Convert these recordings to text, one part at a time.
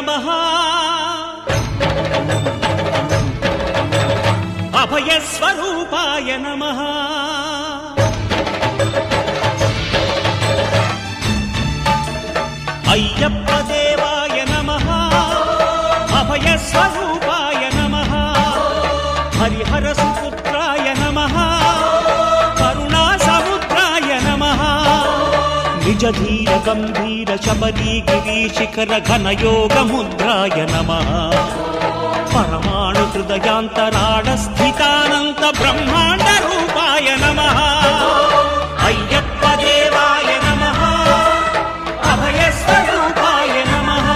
నమః అభయస్వరూపాయ నమః అయ్యప్ప దేవాయ నమః అభయస్వరూపాయ నమః హరిహర సుపుత్రాయ నమః కరుణా సముద్రాయ నమః నిజ ధీర గంభీర శబరీ గిరీశిఖర ఘనయోగ ముద్రాయ నమః పరమాణు హృదయాంతరాడ స్థితానంత బ్రహ్మాండ రూపాయ నమః అయ్యప్ప దేవాయ నమః అభయస్వరూపాయ నమః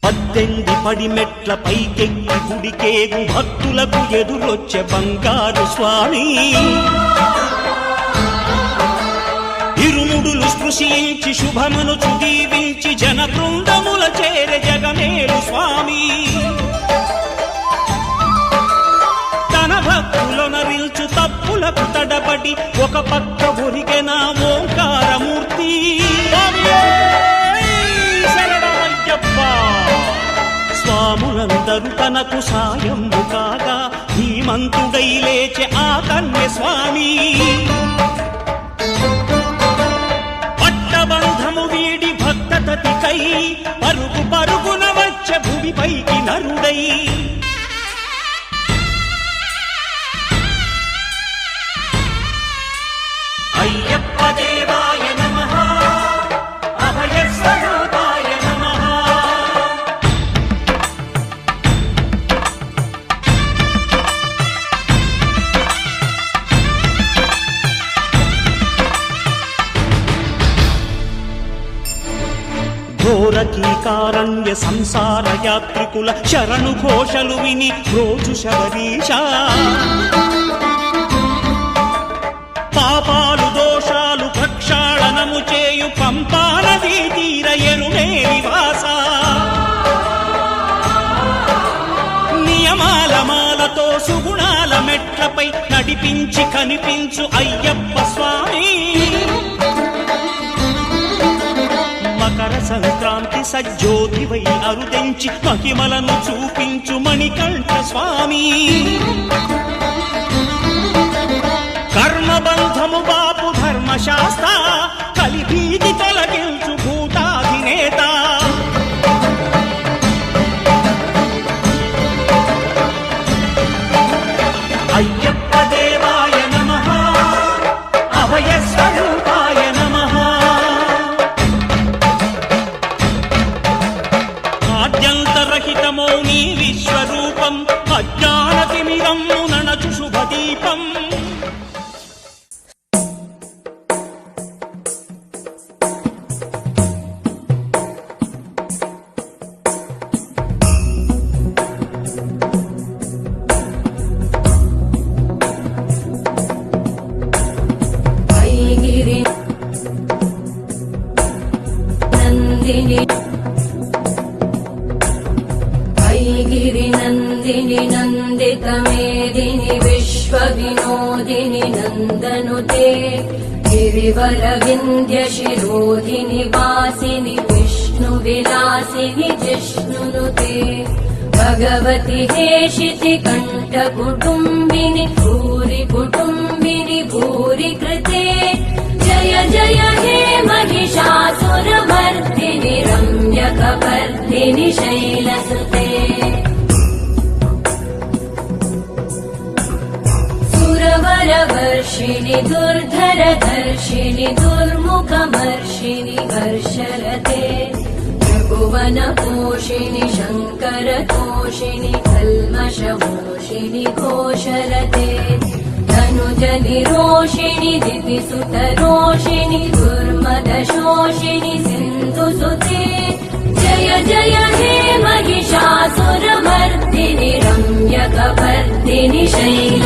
పద్దెంది పడిమెట్ల పైకెక్కి గుడికేగు భక్తులకు ఎదురొచ్చే బంగారు స్వామి ఇరుముడులు స్పృశించి శుభమును దీవించి జన బృందముల చేరే జగమేలు స్వామి తన భక్తులొనరిల్చు తప్పులకు తడబడి ఒక పక్క ఒరిగెన ఓంకారమూర్తి స్వాములందరూ తనకు సాయము కాగా ధీమంతుడై లేచే ఆ కన్య స్వామి పట్టబంధము వీడి భక్తతతికై పరుగు పరుగున వచ్చే భూమిపైకి నరుడై అయ్యప్ప దేవాయ నమః అభయస్వరూపాయ నమః ఘోరకీకారణ్య సంసార యాత్రికుల శరణు ఘోషలు విని రోజు శబరీష పాపాలు దోషాలు ప్రక్షాళనము చేయు పంపా నదీ తీర ఎరుమే నివాస నియమాల మాలతో సుగుణాల మెట్లపై నడిపించి కనిపించు అయ్యప్ప స్వామి మకర సంక్రాంతి సజ్జోతివై అరుదెంచి మహిమలను చూపించు మణికంఠ స్వామి కర్మబంధము బాపు ధర్మశాస్త్ర కలిభీతి తొలగించు భూతాధినేత అయ్యప్ప దేవాయ నమః అభయస్వరూపాయ నమః ఆద్యంతరహితమో నీ విశ్వరూపం అజ్ఞానతిమిరము ననచు శుభదీపం गिरिनन्दिनि नन्दितमेदिनि विश्वविनोदिनि नन्दनुते गिरिवरविन्द्यशिरोधिनि वासिनि विष्णुविलासिनि जिष्णुनुते भगवति हेशिति कण्ठकुटुम्बिनि भूरि कुटुम्बिनि भूरि कृते जय जय हे महिषासुरमर्दिनि रम्यकपर्दिनि शैलसुते सुरवरवर्षिणि दुर्धरधर्षिणि दुर्मुखमर्षिणि हर्षरते त्रिभुवनपोषिणि शङ्करतोषिणि कल्मषमोषिणि घोषरते धनुजनिरोषिणि दितिसुतरोषिणि दुर्मदशोषिणि सिन्धुसुते जय जय हे महिषासुरमर्दिनि रम्यकपर्दिनि शैल